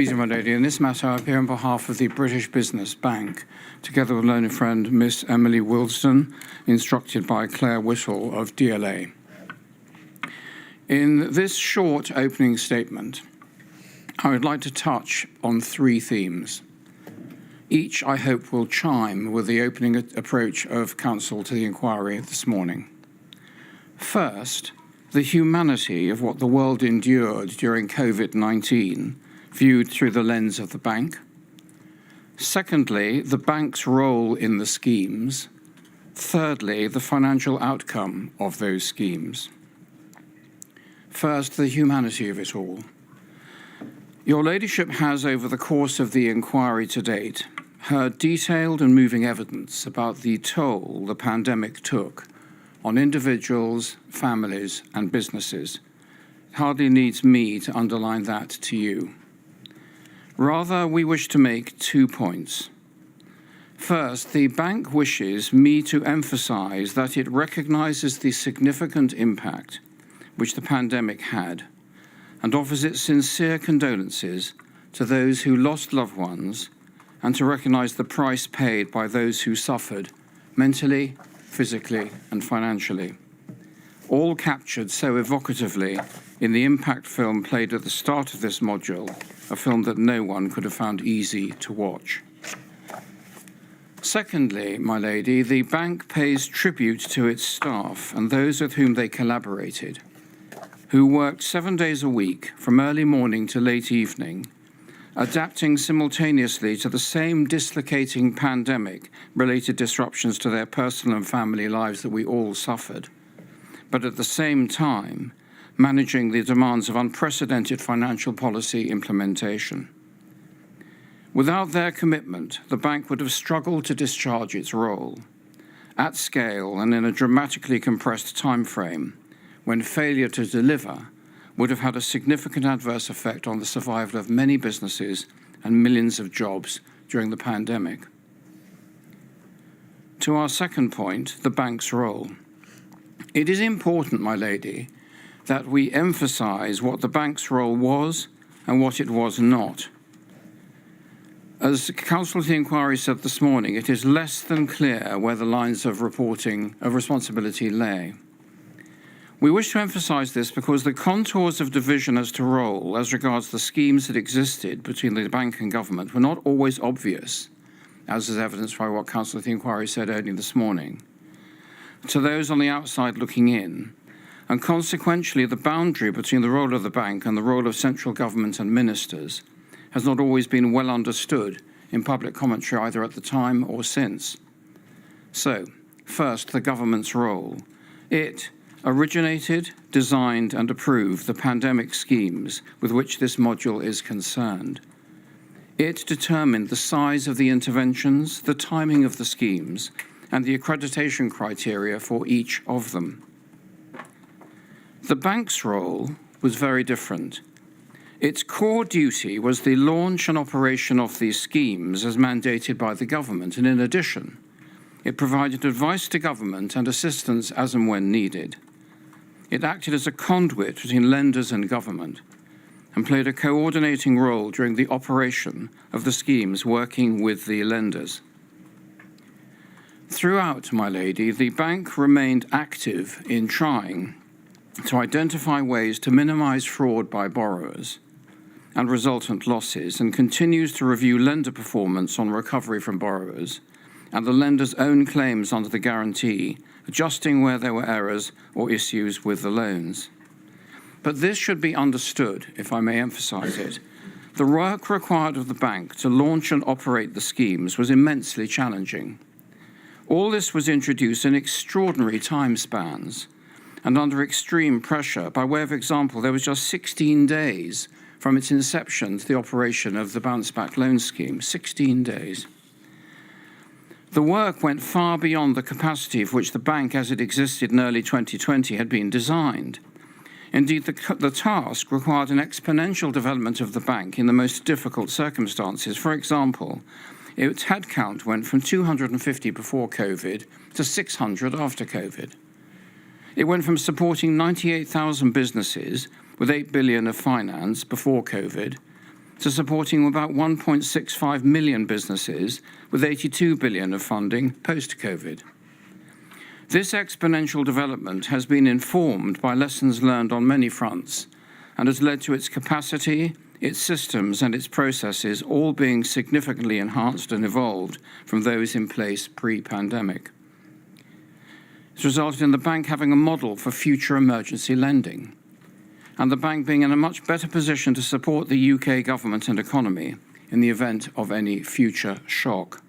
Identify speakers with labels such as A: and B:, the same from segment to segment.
A: My lady, in this matter, I appear on behalf of the British Business Bank, together with learned friend Miss Emily Wilson, instructed by Claire Whittle of DLA. In this short opening statement, I would like to touch on three themes. Each, I hope, will chime with the opening approach of Counsel to the inquiry this morning. First, the humanity of what the world endured during COVID-19, viewed through the lens of the bank. Secondly, the bank's role in the schemes. Thirdly, the financial outcome of those schemes. First, the humanity of it all. Your Ladyship has, over the course of the inquiry to date, heard detailed and moving evidence about the toll the pandemic took on individuals, families, and businesses. It hardly needs me to underline that to you. Rather, we wish to make 2 points. First, the bank wishes me to emphasize that it recognizes the significant impact which the pandemic had and offers its sincere condolences to those who lost loved ones and to recognize the price paid by those who suffered mentally, physically, and financially. All captured so evocatively in the impact film played at the start of this module, a film that no one could have found easy to watch. Secondly, my lady, the bank pays tribute to its staff and those with whom they collaborated, who worked 7 days a week from early morning to late evening, adapting simultaneously to the same dislocating pandemic-related disruptions to their personal and family lives that we all suffered, but at the same time, managing the demands of unprecedented financial policy implementation. Without their commitment, the bank would have struggled to discharge its role at scale and in a dramatically compressed time frame, when failure to deliver would have had a significant adverse effect on the survival of many businesses and millions of jobs during the pandemic. To our second point, the bank's role. It is important, my lady, that we emphasize what the bank's role was and what it was not. As Counsel to the Inquiry said this morning, it is less than clear where the lines of reporting of responsibility lay. We wish to emphasize this because the contours of division as to role as regards the schemes that existed between the bank and government were not always obvious, as is evidenced by what Counsel to the Inquiry said earlier this morning, to those on the outside looking in, and consequentially the boundary between the role of the bank and the role of central government and ministers has not always been well understood in public commentary either at the time or since. So, first, the government's role. It originated, designed, and approved the pandemic schemes with which this module is concerned. It determined the size of the interventions, the timing of the schemes, and the accreditation criteria for each of them. The bank's role was very different. Its core duty was the launch and operation of these schemes as mandated by the government, and in addition, it provided advice to government and assistance as and when needed. It acted as a conduit between lenders and government and played a coordinating role during the operation of the schemes working with the lenders. Throughout, my lady, the bank remained active in trying to identify ways to minimize fraud by borrowers and resultant losses, and continues to review lender performance on recovery from borrowers and the lender's own claims under the guarantee, adjusting where there were errors or issues with the loans. But this should be understood, if I may emphasize it. The work required of the bank to launch and operate the schemes was immensely challenging. All this was introduced in extraordinary time spans and under extreme pressure. By way of example, there was just 16 days from its inception to the operation of the Bounce Back Loan Scheme, 16 days. The work went far beyond the capacity for which the bank as it existed in early 2020 had been designed. Indeed, the task required an exponential development of the bank in the most difficult circumstances. For example, its headcount went from 250 before COVID to 600 after COVID. It went from supporting 98,000 businesses with $8 billion of finance before COVID to supporting about 1.65 million businesses with 82 billion of funding post-COVID. This exponential development has been informed by lessons learned on many fronts and has led to its capacity, its systems and its processes all being significantly enhanced and evolved from those in place pre-pandemic. It's resulted in the bank having a model for future emergency lending, and the bank being in a much better position to support the UK government and economy in the event of any future shock.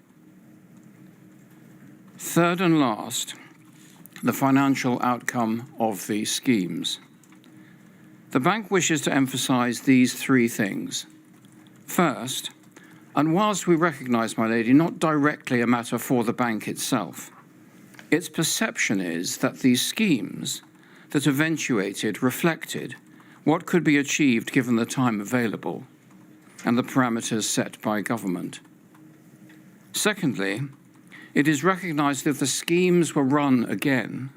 A: Third and last, the financial outcome of the schemes. The bank wishes to emphasise these three things. First, and whilst we recognise, my lady, not directly a matter for the bank itself, its perception is that these schemes that eventuated reflected what could be achieved given the time available and the parameters set by government. Secondly, it is recognised that if the schemes were run again,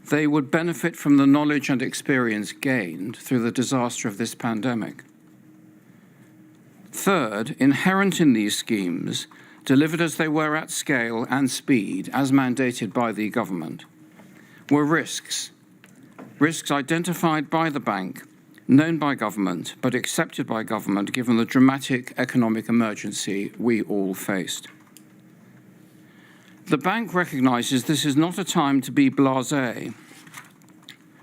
A: they would benefit from the knowledge and experience gained through the disaster of this pandemic. Third, inherent in these schemes, delivered as they were at scale and speed, as mandated by the government, were risks identified by the bank, known by government, but accepted by government given the dramatic economic emergency we all faced. The bank recognises this is not a time to be blasé.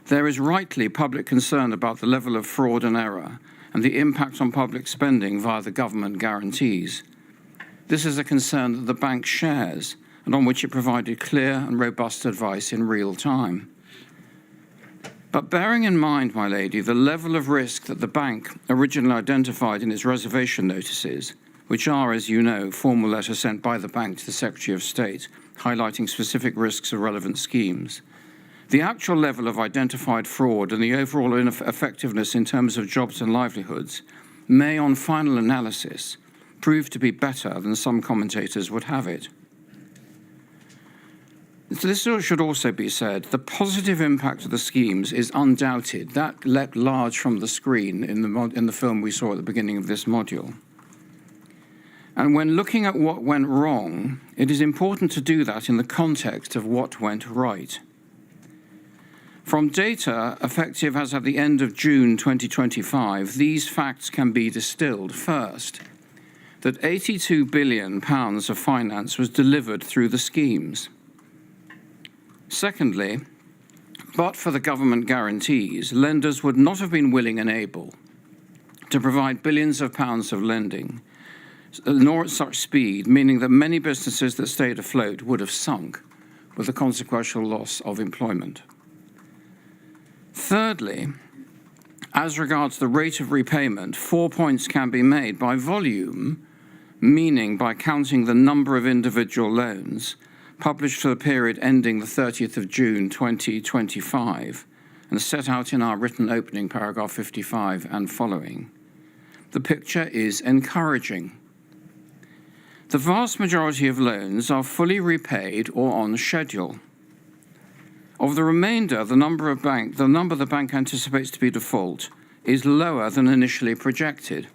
A: There is rightly public concern about the level of fraud and error and the impact on public spending via the government guarantees. This is a concern that the bank shares and on which it provided clear and robust advice in real time. But bearing in mind, my lady, the level of risk that the bank originally identified in its reservation notices, which are, as you know, formal letters sent by the bank to the Secretary of State, highlighting specific risks of relevant schemes, the actual level of identified fraud and the overall ineffectiveness in terms of jobs and livelihoods may, on final analysis, prove to be better than some commentators would have it. So this should also be said. The positive impact of the schemes is undoubted. That leapt large from the screen in the film we saw at the beginning of this module. And when looking at what went wrong, it is important to do that in the context of what went right. From data effective as at the end of June 2025, these facts can be distilled. First, that £82 billion of finance was delivered through the schemes. Secondly, but for the government guarantees, lenders would not have been willing and able to provide billions of pounds of lending, nor at such speed, meaning that many businesses that stayed afloat would have sunk with the consequential loss of employment. Thirdly, as regards the rate of repayment, 4 points can be made by volume, meaning by counting the number of individual loans published for the period ending the 30th of June 2025 and set out in our written opening, paragraph 55 and following. The picture is encouraging. The vast majority of loans are fully repaid or on schedule. Of the remainder, the number the bank anticipates to be default is lower than initially projected.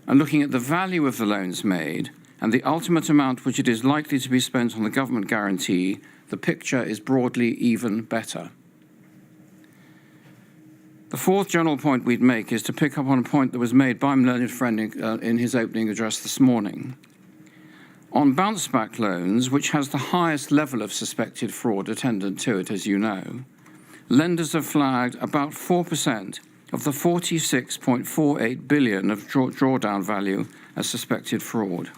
A: And looking at the value of the loans made and the ultimate amount which it is likely to be spent on the government guarantee, the picture is broadly even better. The fourth general point we'd make is to pick up on a point that was made by my learned friend in his opening address this morning. On bounce-back loans, which has the highest level of suspected fraud attendant to it, as you know, lenders have flagged about 4% of the 46.48 billion of drawdown value as suspected fraud.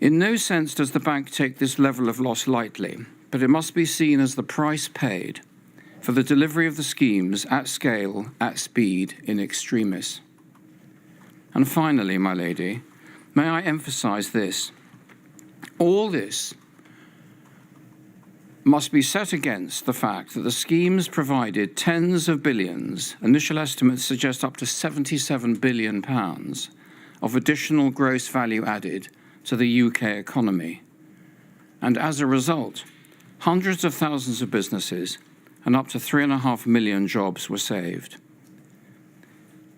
A: In no sense does the bank take this level of loss lightly, but it must be seen as the price paid for the delivery of the schemes at scale, at speed, in extremis. And finally, my lady, may I emphasize this. All this must be set against the fact that the schemes provided tens of billions, initial estimates suggest up to £77 billion, of additional gross value added to the UK economy. And as a result, hundreds of thousands of businesses and up to 3.5 million jobs were saved.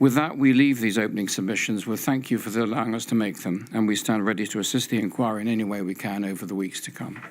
A: With that, we leave these opening submissions. Well, thank you for allowing us to make them, and we stand ready to assist the inquiry in any way we can over the weeks to come.